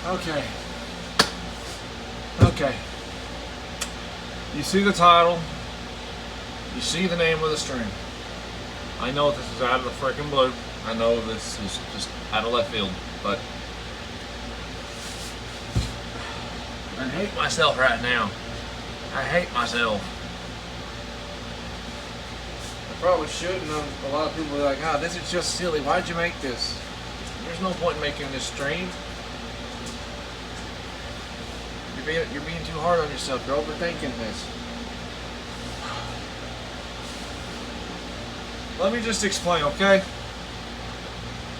Okay. Okay. You see the title. You see the name of the stream. I know this is out of the freaking blue. I know this is just out of left field, but I hate myself right now. I hate myself. I probably shouldn't. A lot of people are like, "Ah, this is just silly. Why'd you make this?" There's no point in making this stream. You're being too hard on yourself. You're overthinking this. Let me just explain, okay?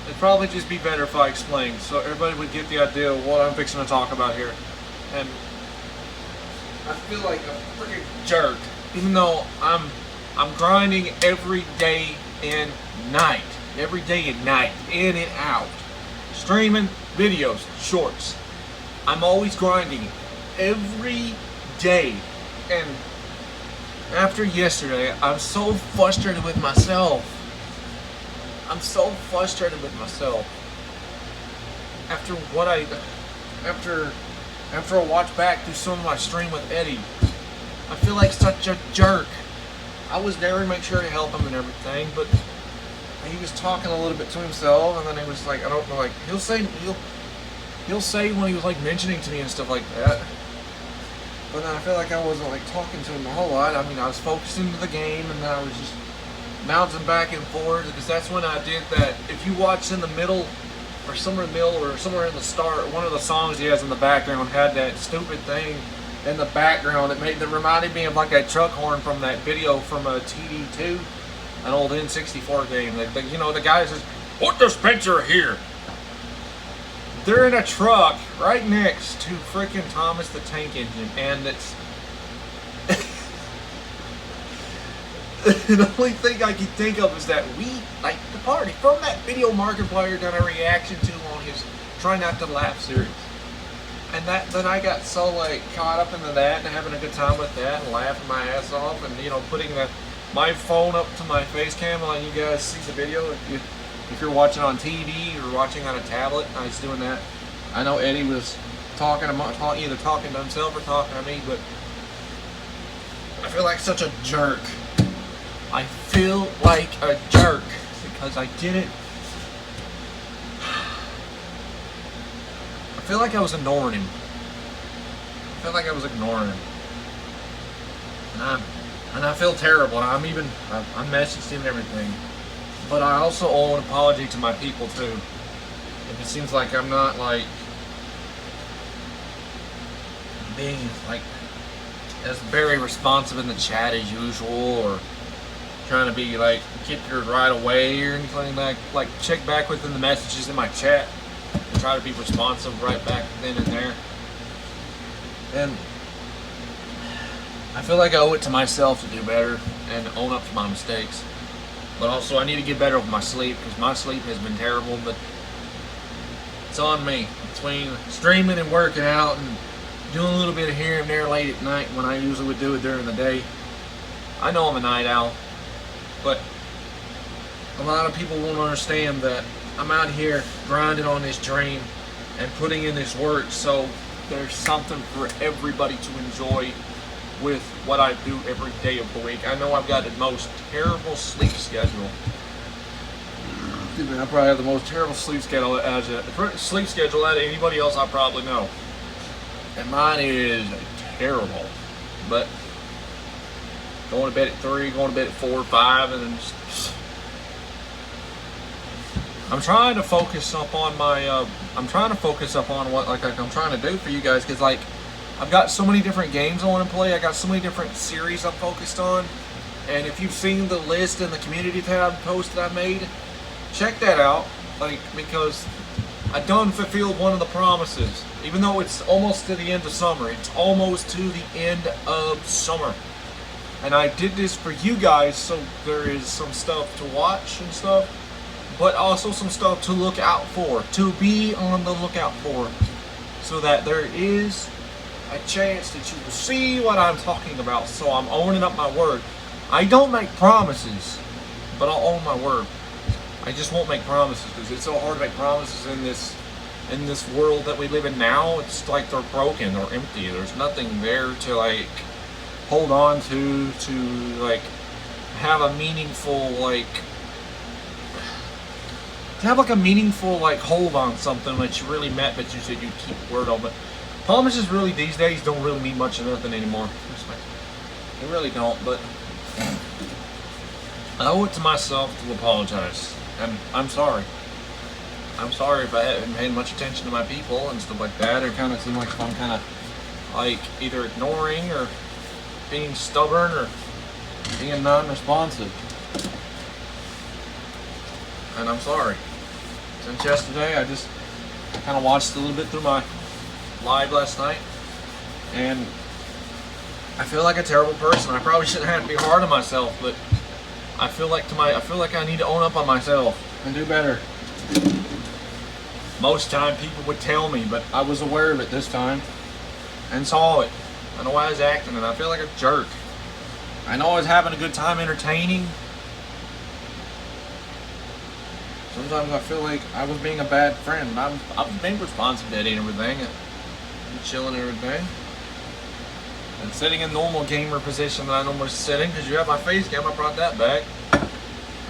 It'd probably just be better if I explained, so everybody would get the idea of what I'm fixing to talk about here. And I feel like a freaking jerk, even though I'm grinding every day and night, in and out, streaming videos, shorts. I'm always grinding every day, and after yesterday, I'm so frustrated with myself. After I watch back through some of my stream with Eddie, I feel like such a jerk. I was there to make sure to help him and everything, but he was talking a little bit to himself, and then he was like, I don't know, like he'll say when he was like mentioning to me and stuff like that. But then I feel like I wasn't like talking to him a whole lot. I mean, I was focusing to the game, and then I was just bouncing back and forth, because that's when I did that. If you watch in the middle, or somewhere in the middle, or somewhere in the start, one of the songs he has in the background had that stupid thing in the background that reminded me of like that truck horn from that video from a TD2, an old N64 game. You know, the guy says, "Put the Spencer here." They're in a truck right next to freaking Thomas the Tank Engine, and it's the only thing I can think of is that we, like the party from that video Markiplier done a reaction to on his Try Not to Laugh series, and then I got so like caught up into that and having a good time with that and laughing my ass off, and you know, putting my phone up to my face cam and letting you guys see the video. If you're watching on TV or watching on a tablet, I was doing that. I know Eddie was either talking to himself or talking to me, but I feel like such a jerk. I feel like a jerk because I didn't. I feel like I was ignoring him. And I feel terrible. And I messaged him and everything. But I also owe an apology to my people too. If it seems like I'm not like being like as very responsive in the chat as usual, or trying to be like get your right away or anything, like check back within the messages in my chat and try to be responsive right back then and there. And I feel like I owe it to myself to do better and own up to my mistakes. But also I need to get better with my sleep, because my sleep has been terrible, but it's on me. Between streaming and working out and doing a little bit of here and there late at night when I usually would do it during the day. I know I'm a night owl, but a lot of people won't understand that I'm out here grinding on this dream and putting in this work, so there's something for everybody to enjoy with what I do every day of the week. I know I've got the most terrible sleep schedule. I probably have the most terrible sleep schedule out of anybody else I probably know. And mine is terrible. But going to bed at 3, going to bed at 4 or 5, and then just, I'm trying to focus up on what I'm trying to do for you guys, because like I've got so many different games I want to play. I got so many different series I'm focused on. And if you've seen the list in the community tab post that I made, check that out. Like, because I done fulfilled one of the promises. Even though it's almost to the end of summer. It's almost to the end of summer. And I did this for you guys, so there is some stuff to watch and stuff, but also some stuff to look out for, to be on the lookout for, so that there is a chance that you will see what I'm talking about. So I'm owning up my word. I don't make promises, but I'll own my word. I just won't make promises, because it's so hard to make promises in this in this world that we live in now, it's like they're broken or empty. There's nothing there to like hold on to like have a meaningful like hold on something that you really met, but you said you'd keep word on. But promises really these days don't really mean much of nothing anymore. They really don't. But I owe it to myself to apologize, and I'm sorry. I'm sorry if I haven't paid much attention to my people and stuff like that, or kind of seem like I'm kind of like either ignoring or being stubborn or being non-responsive. And I'm sorry. Since yesterday, I kind of watched a little bit through my live last night, and I feel like a terrible person. I probably shouldn't have to be hard on myself, but I feel like I need to own up on myself and do better. Most time people would tell me, but I was aware of it this time and saw it. I know I was acting, and I feel like a jerk. I know I was having a good time entertaining. Sometimes I feel like I was being a bad friend. I was being responsive to Eddie and everything, and chilling and everything, and sitting in normal gamer position that I normally sit in, because you have my face cam. I brought that back.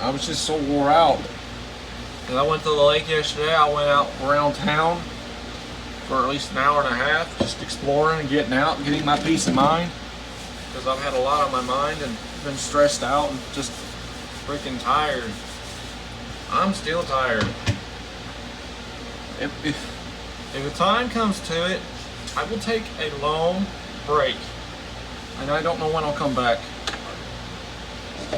I was just so wore out. And I went to the lake yesterday. I went out around town for at least an hour and a half, just exploring and getting out and getting my peace of mind, because I've had a lot on my mind and been stressed out and just freaking tired. I'm still tired. If the time comes to it, I will take a long break, and I don't know when I'll come back.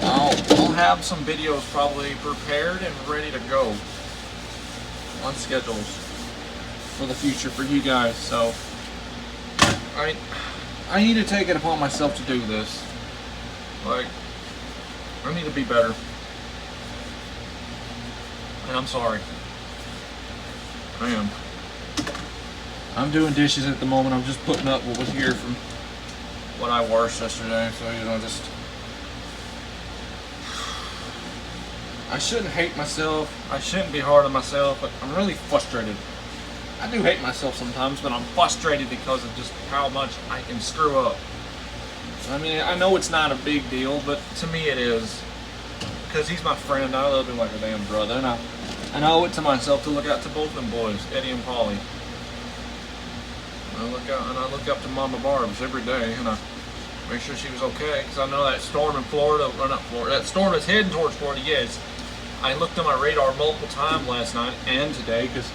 I'll have some videos probably prepared and ready to go on schedules for the future for you guys. So I need to take it upon myself to do this. Like, I need to be better. And I'm sorry. I am. I'm doing dishes at the moment. I'm just putting up what was here from what I washed yesterday. So, just... I shouldn't hate myself. I shouldn't be hard on myself, but I'm really frustrated. I do hate myself sometimes, but I'm frustrated because of just how much I can screw up. I mean, I know it's not a big deal, but to me it is. Because he's my friend. I love him like a damn brother. And I owe it to myself to look out to both them boys, Eddie and Polly. I look up to Mama Barb's every day, and I make sure she was okay, because I know that storm in Florida, or not Florida, that storm is heading towards Florida, yes. I looked on my radar multiple times last night and today, because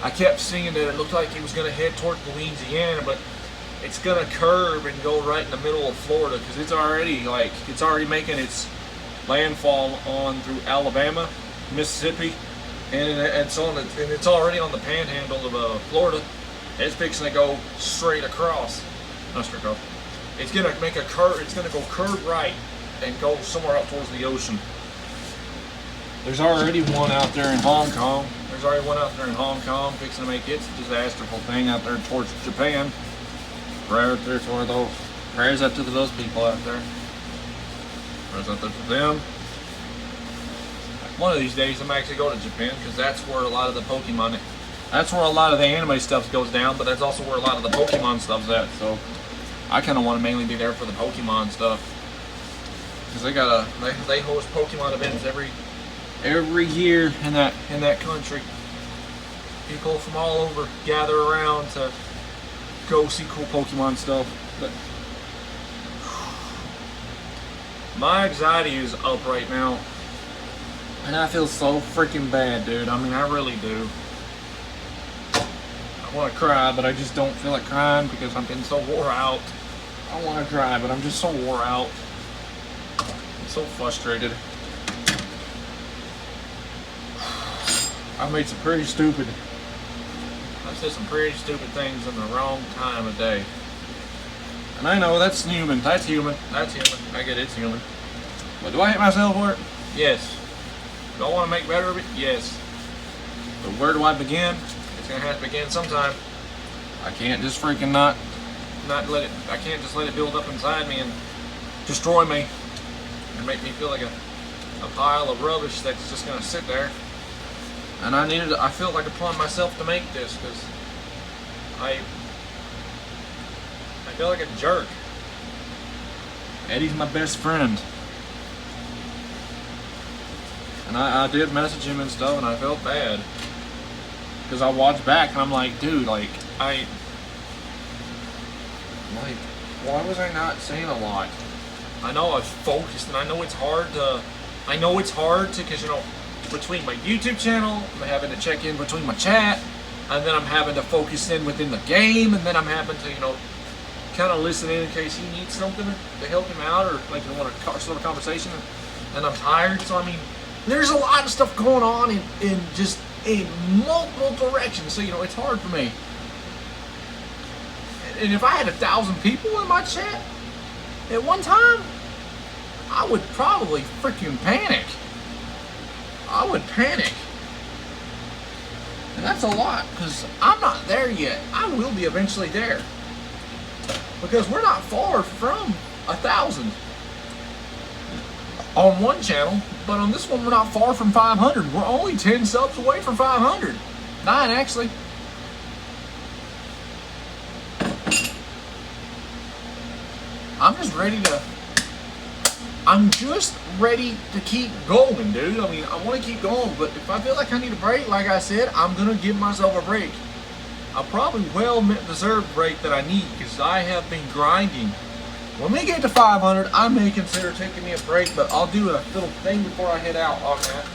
I kept seeing that it looked like it was going to head towards Louisiana, but it's going to curve and go right in the middle of Florida, because it's already making its landfall on through Alabama, Mississippi, and it's already on the panhandle of Florida. It's fixing to go straight across. Not straight across. It's going to make a curve. It's going to go curve right and go somewhere out towards the ocean. There's already one out there in Hong Kong. Fixing to make its disasterful thing out there towards Japan. Prayers up to those people out there. Prayers up there for them. One of these days I'm actually going to Japan, because that's where a lot of the Pokemon, that's where a lot of the anime stuff goes down, but that's also where a lot of the Pokemon stuff's at. So I kind of want to mainly be there for the Pokemon stuff, because they host Pokemon events every year in that country. People from all over gather around to go see cool Pokemon stuff. But my anxiety is up right now, and I feel so freaking bad, dude. I mean, I really do. I want to cry, but I just don't feel like crying because I'm getting so wore out. I want to cry, but I'm just so wore out. I'm so frustrated. I made some pretty stupid. I said some pretty stupid things in the wrong time of day. And I know that's human. That's human. I get it's human. But do I hate myself for it? Yes. Do I want to make better of it? Yes. But where do I begin? It's gonna have to begin sometime. I can't just freaking not let it. I can't just let it build up inside me and destroy me and make me feel like a pile of rubbish that's just gonna sit there. And I felt like upon myself to make this because I feel like a jerk. Eddie's my best friend. And I did message him and stuff, and I felt bad. Because I watched back, and I'm like, dude, like, why was I not saying a lot? I know I was focused, and I know it's hard to, because, you know, between my YouTube channel, I'm having to check in between my chat, and then I'm having to focus in within the game, and then I'm having to, you know, kind of listen in case he needs something to help him out, or like you want to start a conversation, and I'm tired. So I mean, there's a lot of stuff going on in multiple directions. So you know, it's hard for me. And if I had 1,000 people in my chat at one time, I would probably freaking panic. I would panic. And that's a lot, because I'm not there yet. I will be eventually there. Because we're not far from 1,000 on one channel, but on this one we're not far from 500. We're only 10 subs away from 500. 9 actually. I'm just ready to keep going, dude. I mean, I want to keep going, but if I feel like I need a break, like I said, I'm going to give myself a break. A probably well-deserved break that I need, because I have been grinding. When we get to 500, I may consider taking me a break, but I'll do a little thing before I head out on that.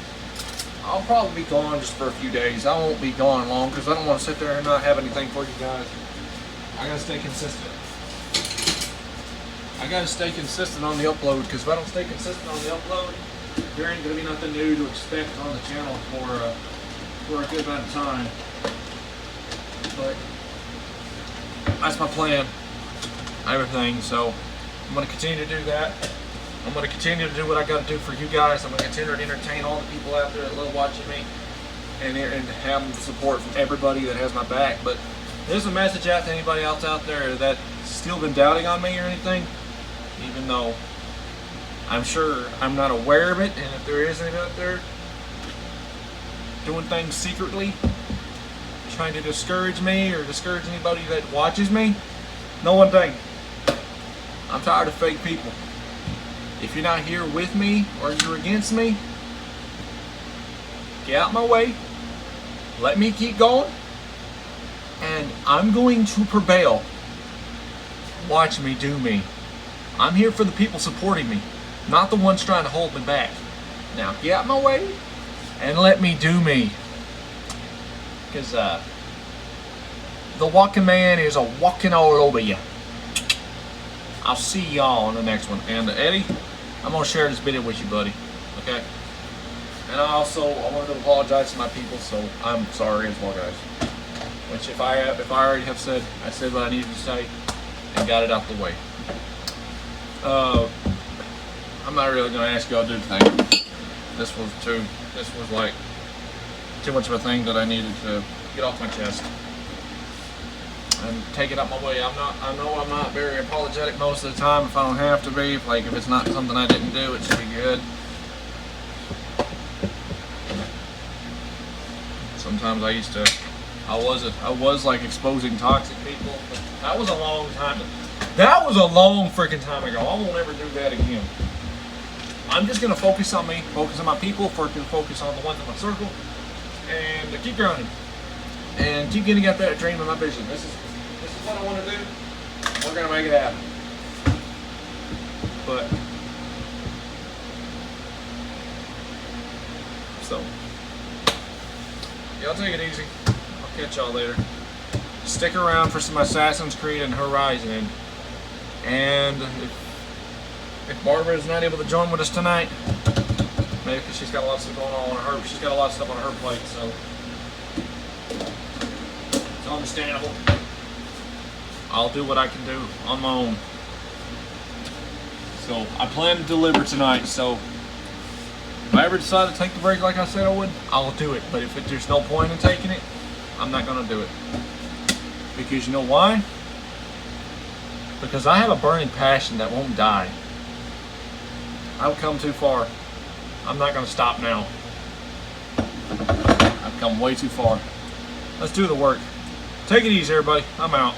I'll probably be gone just for a few days. I won't be gone long, because I don't want to sit there and not have anything for you guys. I gotta stay consistent. I gotta stay consistent on the upload, because if I don't stay consistent on the upload, there ain't gonna be nothing new to expect on the channel for a good amount of time. But that's my plan. Everything. So I'm gonna continue to do that. I'm gonna continue to do what I gotta do for you guys. I'm gonna continue to entertain all the people out there that love watching me, and have the support from everybody that has my back. But there's a message out to anybody else out there that's still been doubting on me or anything, even though I'm sure I'm not aware of it, and if there is anyone out there doing things secretly, trying to discourage me or discourage anybody that watches me, know one thing: I'm tired of fake people. If you're not here with me or you're against me, get out my way, let me keep going, and I'm going to prevail. Watch me do me. I'm here for the people supporting me, not the ones trying to hold me back. Now get out my way and let me do me. Because the walking man is a walking all over you. I'll see y'all on the next one. And Eddie, I'm going to share this video with you, buddy. Okay? And I wanted to apologize to my people, so I'm sorry as well, guys. Which if I already have said, I said what I needed to say and got it out the way. I'm not really going to ask y'all to do the thing. This was like too much of a thing that I needed to get off my chest and take it out my way. I know I'm not very apologetic most of the time if I don't have to be. Like, if it's not something I didn't do, it should be good. Sometimes I was like exposing toxic people, but that was a long time. That was a long freaking time ago. I won't ever do that again. I'm just gonna focus on me, focus on my people, focus on the ones in my circle, and keep grinding and keep getting out that dream of my vision. This is what I want to do. We're gonna make it happen. But so y'all take it easy. I'll catch y'all later. Stick around for some Assassin's Creed and Horizon. And if Barbara is not able to join with us tonight, maybe because she's got a lot of stuff going on she's got a lot of stuff on her plate, so it's understandable. I'll do what I can do on my own. So I plan to deliver tonight, so if I ever decide to take the break like I said I would, I'll do it. But if there's no point in taking it, I'm not gonna do it. Because you know why? Because I have a burning passion that won't die. I've come too far. I'm not going to stop now. I've come way too far. Let's do the work. Take it easy, everybody. I'm out.